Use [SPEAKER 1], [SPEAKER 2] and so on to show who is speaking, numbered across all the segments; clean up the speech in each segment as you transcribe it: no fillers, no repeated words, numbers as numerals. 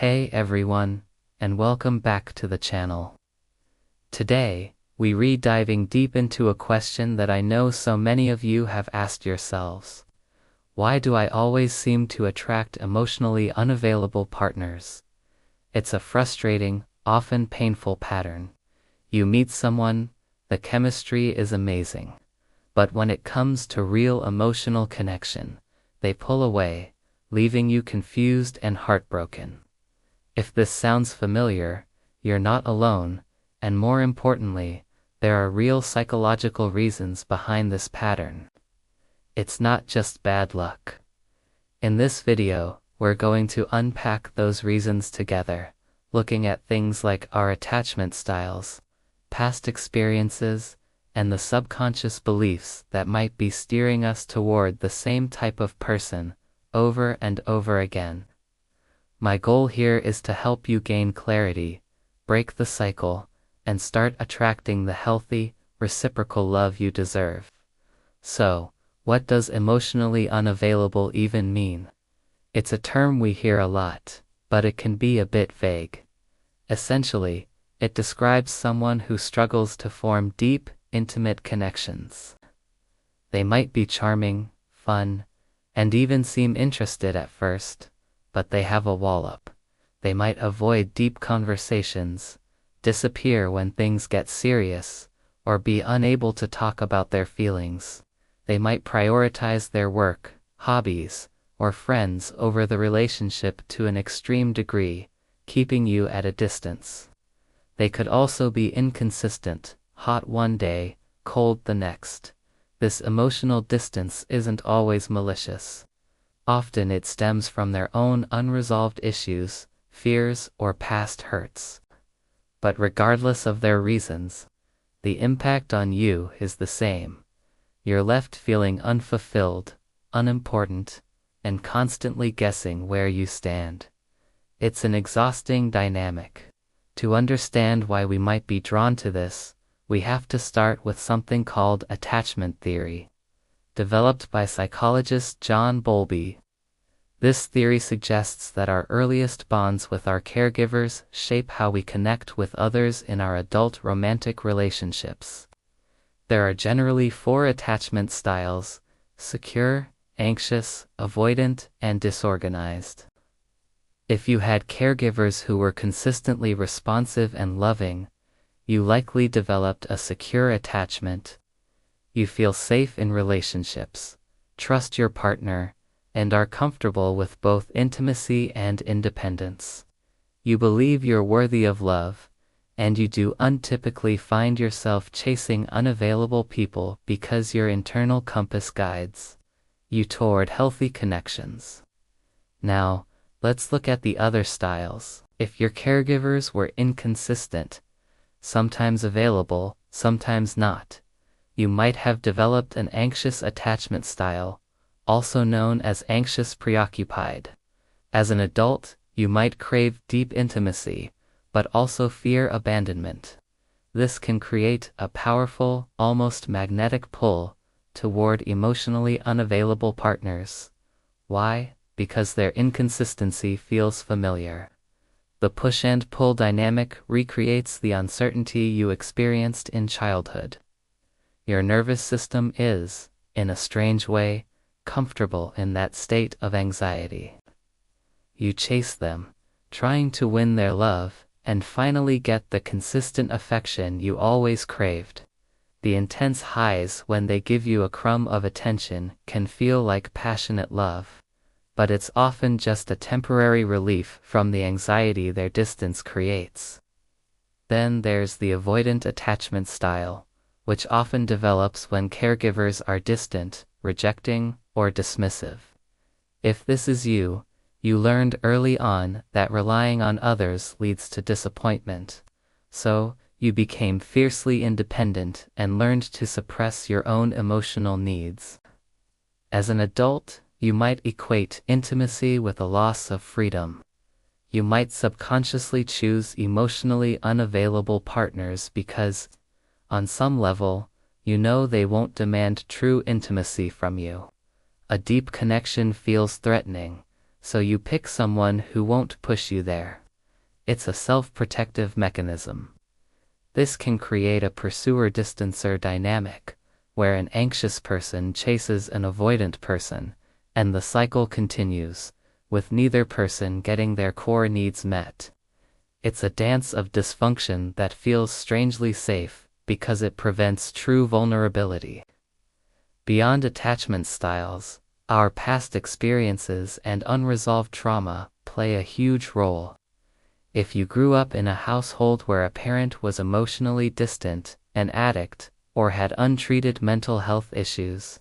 [SPEAKER 1] Hey everyone, and welcome back to the channel. Today, we re-diving deep into a question that I know so many of you have asked yourselves. Why do I always seem to attract emotionally unavailable partners? It's a frustrating, often painful pattern. You meet someone, the chemistry is amazing. But when it comes to real emotional connection, they pull away, leaving you confused and heartbroken. If this sounds familiar, you're not alone, and more importantly, there are real psychological reasons behind this pattern. It's not just bad luck. In this video, we're going to unpack those reasons together, looking at things like our attachment styles, past experiences, and the subconscious beliefs that might be steering us toward the same type of person over and over again. My goal here is to help you gain clarity, break the cycle, and start attracting the healthy, reciprocal love you deserve. So, what does emotionally unavailable even mean? It's a term we hear a lot, but it can be a bit vague. Essentially, it describes someone who struggles to form deep, intimate connections. They might be charming, fun, and even seem interested at first, but they have a wall up. They might avoid deep conversations, disappear when things get serious, or be unable to talk about their feelings. They might prioritize their work, hobbies, or friends over the relationship to an extreme degree, keeping you at a distance. They could also be inconsistent, hot one day, cold the next. This emotional distance isn't always malicious. Often it stems from their own unresolved issues, fears, or past hurts. But regardless of their reasons, the impact on you is the same. You're left feeling unfulfilled, unimportant, and constantly guessing where you stand. It's an exhausting dynamic. To understand why we might be drawn to this, we have to start with something called attachment theory, developed by psychologist John Bowlby. This theory suggests that our earliest bonds with our caregivers shape how we connect with others in our adult romantic relationships. There are generally 4 attachment styles: secure, anxious, avoidant, and disorganized. If you had caregivers who were consistently responsive and loving, you likely developed a secure attachment. You feel safe in relationships, trust your partner, and are comfortable with both intimacy and independence. You believe you're worthy of love, and you do untypically find yourself chasing unavailable people because your internal compass guides you toward healthy connections. Now, let's look at the other styles. If your caregivers were inconsistent, sometimes available, sometimes not, you might have developed an anxious attachment style, also known as anxious preoccupied. As an adult, you might crave deep intimacy, but also fear abandonment. This can create a powerful, almost magnetic pull toward emotionally unavailable partners. Why? Because their inconsistency feels familiar. The push and pull dynamic recreates the uncertainty you experienced in childhood. Your nervous system is, in a strange way, comfortable in that state of anxiety. You chase them, trying to win their love, and finally get the consistent affection you always craved. The intense highs when they give you a crumb of attention can feel like passionate love, but it's often just a temporary relief from the anxiety their distance creates. Then there's the avoidant attachment style, which often develops when caregivers are distant, rejecting, or dismissive. If this is you, you learned early on that relying on others leads to disappointment. So, you became fiercely independent and learned to suppress your own emotional needs. As an adult, you might equate intimacy with a loss of freedom. You might subconsciously choose emotionally unavailable partners because, on some level, you know they won't demand true intimacy from you. A deep connection feels threatening, so you pick someone who won't push you there. It's a self-protective mechanism. This can create a pursuer-distancer dynamic, where an anxious person chases an avoidant person, and the cycle continues, with neither person getting their core needs met. It's a dance of dysfunction that feels strangely safe because it prevents true vulnerability. Beyond attachment styles, our past experiences and unresolved trauma play a huge role. If you grew up in a household where a parent was emotionally distant, an addict, or had untreated mental health issues,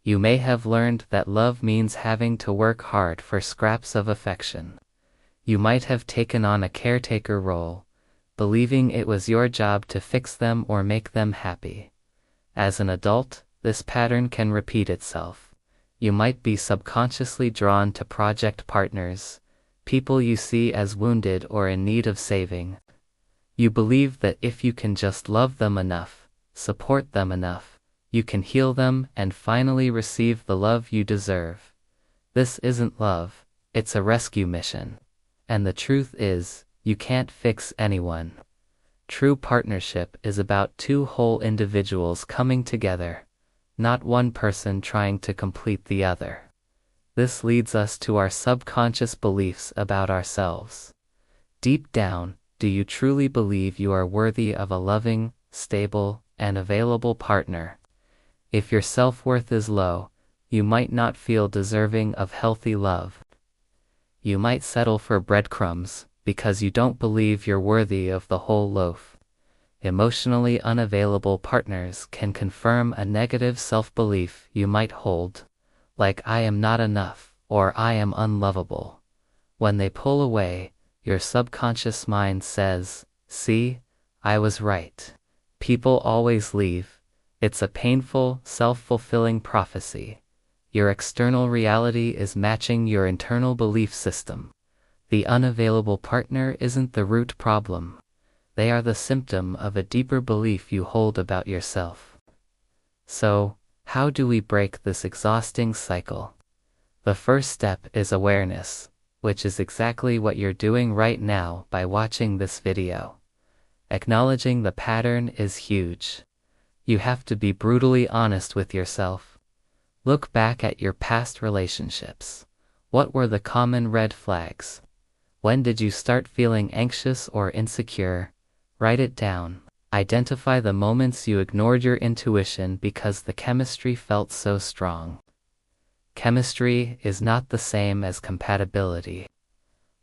[SPEAKER 1] you may have learned that love means having to work hard for scraps of affection. You might have taken on a caretaker role, believing it was your job to fix them or make them happy. As an adult, this pattern can repeat itself. You might be subconsciously drawn to project partners, people you see as wounded or in need of saving. You believe that if you can just love them enough, support them enough, you can heal them and finally receive the love you deserve. This isn't love, it's a rescue mission. And the truth is, you can't fix anyone. True partnership is about two whole individuals coming together, not one person trying to complete the other. This leads us to our subconscious beliefs about ourselves. Deep down, do you truly believe you are worthy of a loving, stable, and available partner? If your self-worth is low, you might not feel deserving of healthy love. You might settle for breadcrumbs because you don't believe you're worthy of the whole loaf. Emotionally unavailable partners can confirm a negative self-belief you might hold, like I am not enough or I am unlovable. When they pull away, your subconscious mind says, "See, I was right. People always leave." It's a painful, self-fulfilling prophecy. Your external reality is matching your internal belief system. The unavailable partner isn't the root problem. They are the symptom of a deeper belief you hold about yourself. So, how do we break this exhausting cycle? The first step is awareness, which is exactly what you're doing right now by watching this video. Acknowledging the pattern is huge. You have to be brutally honest with yourself. Look back at your past relationships. What were the common red flags? When did you start feeling anxious or insecure? Write it down. Identify the moments you ignored your intuition because the chemistry felt so strong. Chemistry is not the same as compatibility.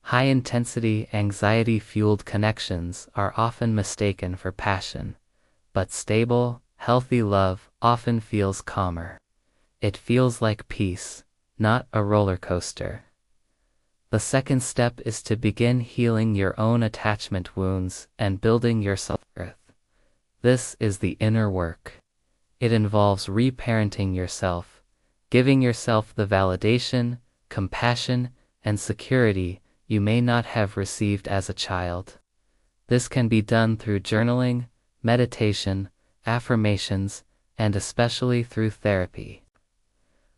[SPEAKER 1] High-intensity, anxiety-fueled connections are often mistaken for passion, but stable, healthy love often feels calmer. It feels like peace, not a roller coaster. The second step is to begin healing your own attachment wounds and building your self-worth. This is the inner work. It involves reparenting yourself, giving yourself the validation, compassion, and security you may not have received as a child. This can be done through journaling, meditation, affirmations, and especially through therapy.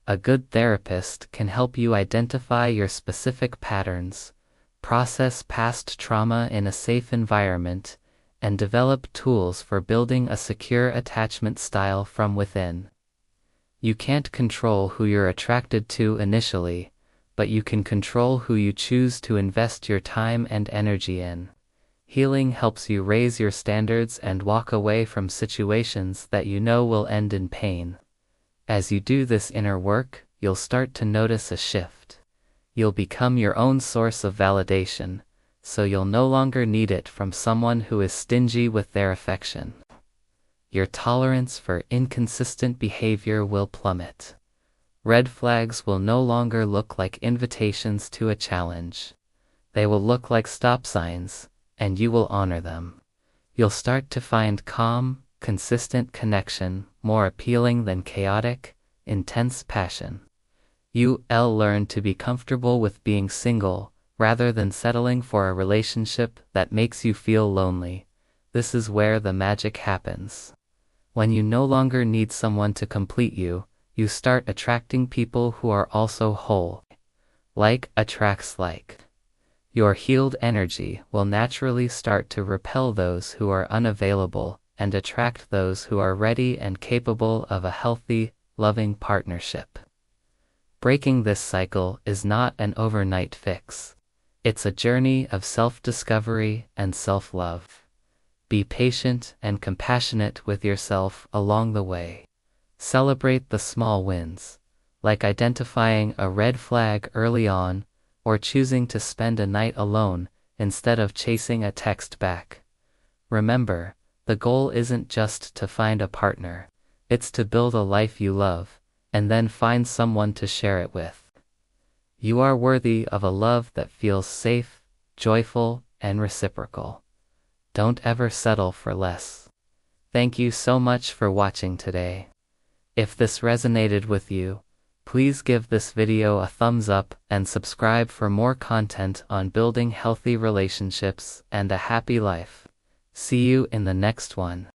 [SPEAKER 1] A good therapist can help you identify your specific patterns, process past trauma in a safe environment, and develop tools for building a secure attachment style from within. You can't control who you're attracted to initially, but you can control who you choose to invest your time and energy in. Healing helps you raise your standards and walk away from situations that you know will end in pain. As you do this inner work, you'll start to notice a shift. You'll become your own source of validation, so you'll no longer need it from someone who is stingy with their affection. Your tolerance for inconsistent behavior will plummet. Red flags will no longer look like invitations to a challenge. They will look like stop signs, and you will honor them. You'll start to find calm, consistent connection more appealing than chaotic, intense passion. You'll learn to be comfortable with being single, rather than settling for a relationship that makes you feel lonely. This is where the magic happens. When you no longer need someone to complete you, you start attracting people who are also whole. Like attracts like. Your healed energy will naturally start to repel those who are unavailable and attract those who are ready and capable of a healthy, loving partnership. Breaking this cycle is not an overnight fix. It's a journey of self-discovery and self-love. Be patient and compassionate with yourself along the way. Celebrate the small wins, like identifying a red flag early on, or choosing to spend a night alone instead of chasing a text back. Remember, the goal isn't just to find a partner, it's to build a life you love, and then find someone to share it with. You are worthy of a love that feels safe, joyful, and reciprocal. Don't ever settle for less. Thank you so much for watching today. If this resonated with you, please give this video a thumbs up and subscribe for more content on building healthy relationships and a happy life. See you in the next one.